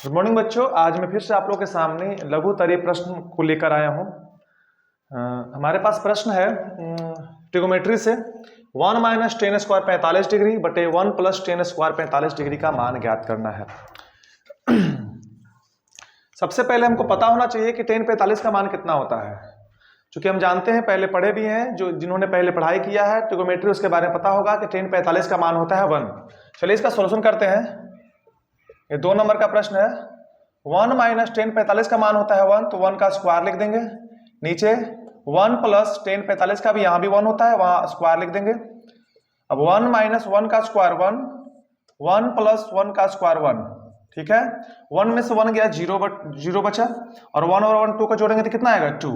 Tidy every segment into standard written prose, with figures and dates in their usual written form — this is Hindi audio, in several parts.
गुड मॉर्निंग बच्चों, आज मैं फिर से आप लोगों के सामने लघुत्तरीय प्रश्न को लेकर आया हूं। हमारे पास प्रश्न है ट्रिगोमेट्री से 1 माइनस टेन स्क्वायर 45 डिग्री बटे 1 प्लस टेन स्क्वायर 45 डिग्री का मान ज्ञात करना है। सबसे पहले हमको पता होना चाहिए कि टेन 45 का मान कितना होता है। चूंकि हम जानते हैं, पहले पढ़े भी हैं, जो जिन्होंने पहले पढ़ाई किया है ट्रिगोमेट्री उसके बारे में पता होगा कि टेन 45 का मान होता है 1। चलिए इसका सोल्यूशन करते हैं। ये 2 नंबर का प्रश्न है। 1 माइनस टेन 45 का मान होता है 1, तो 1 का स्क्वायर लिख देंगे। नीचे 1 प्लस टेन 45 का भी यहाँ भी 1 होता है, वहां स्क्वायर लिख देंगे। अब 1 माइनस 1 का स्क्वायर 1, 1 प्लस 1 का स्क्वायर 1। ठीक है, 1 में से 1 गया 0 बचा, और 1 और 1 2 को जोड़ेंगे तो कितना आएगा 2।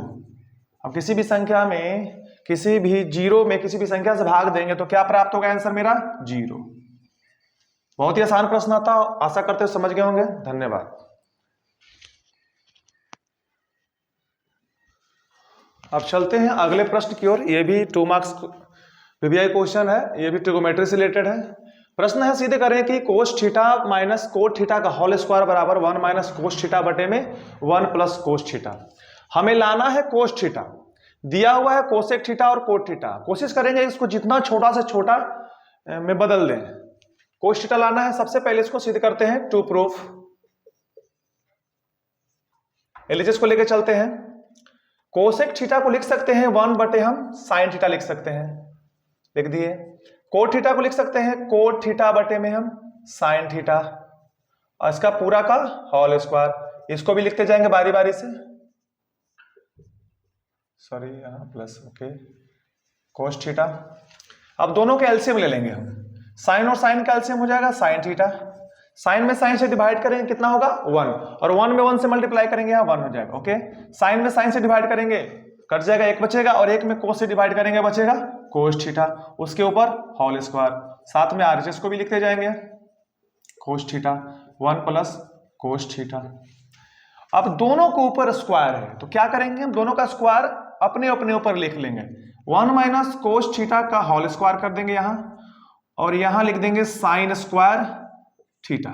अब किसी भी संख्या में, किसी भी जीरो में किसी भी संख्या से भाग देंगे तो क्या प्राप्त होगा आंसर मेरा 0। बहुत ही आसान प्रश्न था, आशा करते हो समझ गए होंगे। धन्यवाद। अब चलते हैं अगले प्रश्न की ओर। ये भी 2 मार्क्स वीवीआई क्वेश्चन है, ये भी ट्रिगोमेट्री से रिलेटेड है। प्रश्न है, सीधे करें कि cos theta minus cot theta का होल स्क्वायर बराबर 1 माइनस कोस थीटा बटे में 1 प्लस कोस थीटा। हमें लाना है कोस थीटा, दिया हुआ है कोसेक थीटा और कोट थीटा। कोशिश करेंगे इसको जितना छोटा से छोटा में बदल दें। कोस थीटा लाना है। सबसे पहले इसको सिद्ध करते हैं टू प्रूफ। एलएचएस को लेकर चलते हैं। कोसेक थीटा को लिख सकते हैं 1 बटे हम साइन थीटा लिख सकते हैं, लिख दिए। कोट थीटा को लिख सकते हैं कोट थीटा बटे में हम साइन थीटा, और इसका पूरा का होल स्क्वायर। इसको भी लिखते जाएंगे बारी बारी से। सॉरी, यहाँ प्लस, ओके, कोस थीटा। अब दोनों के एलसीएम ले लेंगे हम। साइन और साइन का एलसीएम हो जाएगा साइन थीटा। साइन में साइन से डिवाइड करेंगे कितना होगा 1, और 1 में 1 से मल्टीप्लाई करेंगे यहाँ 1 हो जाएगा। ओके, साइन में साइन से डिवाइड करेंगे कट जाएगा, 1 बचेगा, और 1 में कोस से डिवाइड करेंगे बचेगा कोस थीटा, उसके ऊपर होल स्क्वायर। साथ में आरएचएस को भी लिखते जाएंगे cos theta 1 plus cos theta. अब दोनों के ऊपर स्क्वायर है तो क्या करेंगे हम, दोनों का स्क्वायर अपने अपने ऊपर लिख लेंगे। 1 माइनस कोस थीटा का होल स्क्वायर कर देंगे यहां, और यहां लिख देंगे साइन स्क्वायर थीटा।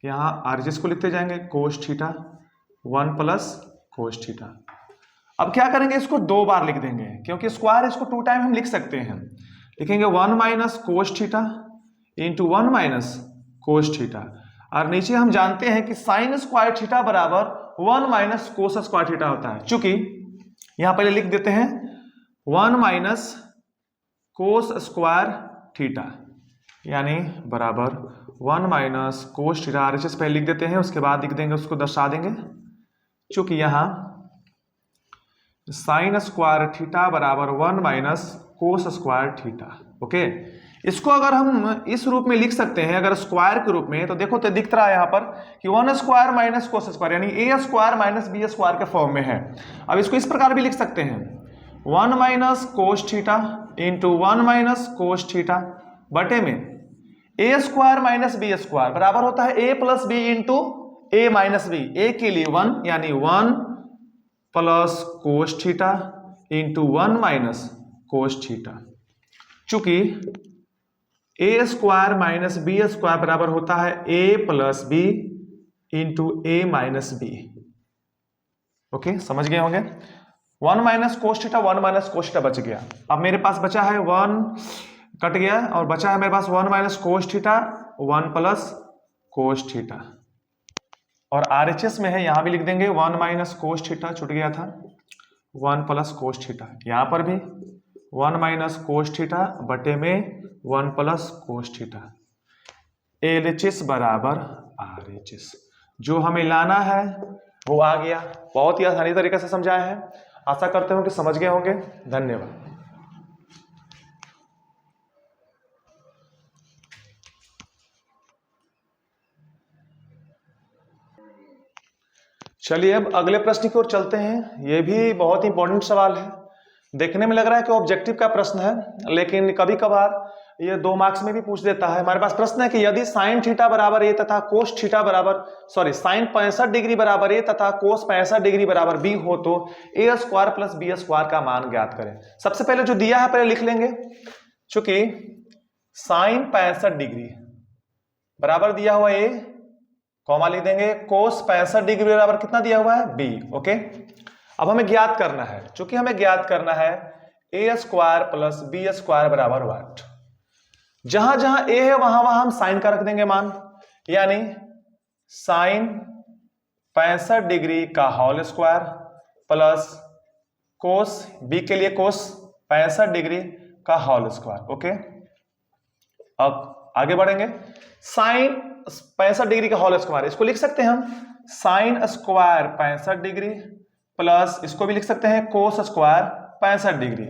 यहां आरएचएस को लिखते जाएंगे cos theta 1 plus cos theta. अब क्या करेंगे, इसको 2 बार लिख देंगे, क्योंकि स्क्वायर इसको 2 टाइम हम लिख सकते हैं। लिखेंगे 1 minus cos theta into 1 minus cos theta, और नीचे हम जानते हैं कि साइन स्क्वायर थीटा बराबर 1 माइनस कोस स्क्वायर थीटा होता है। चूंकि यहां पहले लिख देते हैं 1 माइनस कोस स्क्वायर थीटा, यानी बराबर 1 माइनस कोस थीटा। आरएचएस पहले लिख देते हैं, उसके बाद लिख देंगे, उसको दर्शा देंगे। चूंकि यहां साइन स्क्वायर थीटा बराबर 1 minus cos square theta. Okay, इसको अगर हम इस रूप में लिख सकते हैं, अगर स्क्वायर के रूप में, तो देखो तो दिख रहा है यहां पर कि 1 स्क्वायर माइनस कोस स्क्वायर, यानी ए स्क्वायर माइनस बी स्क्वायर के फॉर्म में है। अब इसको इस प्रकार भी लिख सकते हैं 1 minus cos theta into 1 minus cos theta बटे में ए स्क्वायर माइनस बी स्क्वायर बराबर होता है ए प्लस बी इंटू ए माइनस बी। ए के लिए 1, यानी 1 plus cos theta into 1 minus cos theta. चूंकि ए स्क्वायर माइनस बी स्क्वायर बराबर होता है ए प्लस बी इंटू ए माइनस बी। ओके, समझ गए होंगे। 1 minus cos theta 1 minus cos theta बच गया। अब मेरे पास बचा है 1 कट गया, और बचा है मेरे पास 1 minus cos theta 1 plus cos theta, और आरएचएस में है, यहां भी लिख देंगे 1 माइनस कोस थीटा, छूट गया था 1 प्लस कोस थीटा। यहां पर भी 1 माइनस कोस थीटा बटे में 1 प्लस कोस थीटा। एलएचएस बराबर आरएचएस। जो हमें लाना है वो आ गया। बहुत ही आसानी तरीके से समझाया है, आशा करते हो कि समझ गए होंगे। धन्यवाद। चलिए अब अगले प्रश्न की ओर चलते हैं। यह भी बहुत ही इंपॉर्टेंट सवाल है। देखने में लग रहा है कि ऑब्जेक्टिव का प्रश्न है, लेकिन कभी कभार ये 2 मार्क्स में भी पूछ देता है। हमारे पास प्रश्न है कि यदि साइन थीटा बराबर ए तथा कोस थीटा बराबर साइन 65 डिग्री बराबर ए तथा कोस 65 डिग्री बराबर बी हो तो ए स्क्वायर प्लस बी स्क्वायर का मान ज्ञात करें। सबसे पहले जो दिया है पहले लिख लेंगे। चूंकि साइन 65 डिग्री बराबर दिया हुआ ए, कॉमा लिख देंगे, कोस 65 डिग्री बराबर कितना दिया हुआ है बी। ओके, अब हमें ज्ञात करना है, चूंकि हमें ज्ञात करना है ए स्क्वायर प्लस बी स्क्वायर बराबर व्हाट। जहां जहां ए है वहां वहां हम साइन का रख देंगे मान, यानी साइन 65 डिग्री का whole square plus cos, B के लिए कोस 65 डिग्री का होल स्क्वायर। ओके, अब आगे बढ़ेंगे, साइन 65 डिग्री का होल स्क्वायर, इसको लिख सकते हैं हम साइन स्क्वायर 65 डिग्री प्लस इसको भी लिख सकते हैं कोस स्क्वायर 65 डिग्री।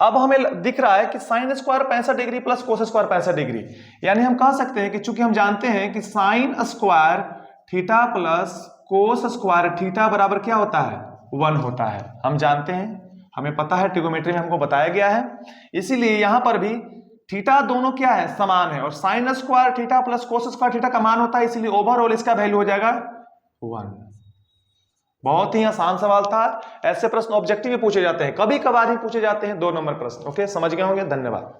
अब हमें दिख रहा है कि sine square 65 degree plus cos square 65 degree, यानी हम कह सकते हैं कि चूंकि हम जानते हैं कि sine square theta plus cos square theta बराबर क्या होता है 1 होता है। हम जानते हैं, हमें पता है, ट्रिगोनोमेट्री में हमको बताया गया है, इसीलिए यहां पर भी थीटा दोनों क्या है समान है, और sine square theta plus cos square theta का मान होता है, इसीलिए ओवरऑल इसका वैल्यू हो जाएगा 1। बहुत ही आसान सवाल था, ऐसे प्रश्न ऑब्जेक्टिव में पूछे जाते हैं, कभी कभार ही पूछे जाते हैं 2 नंबर प्रश्न। ओके, समझ गए होंगे, धन्यवाद।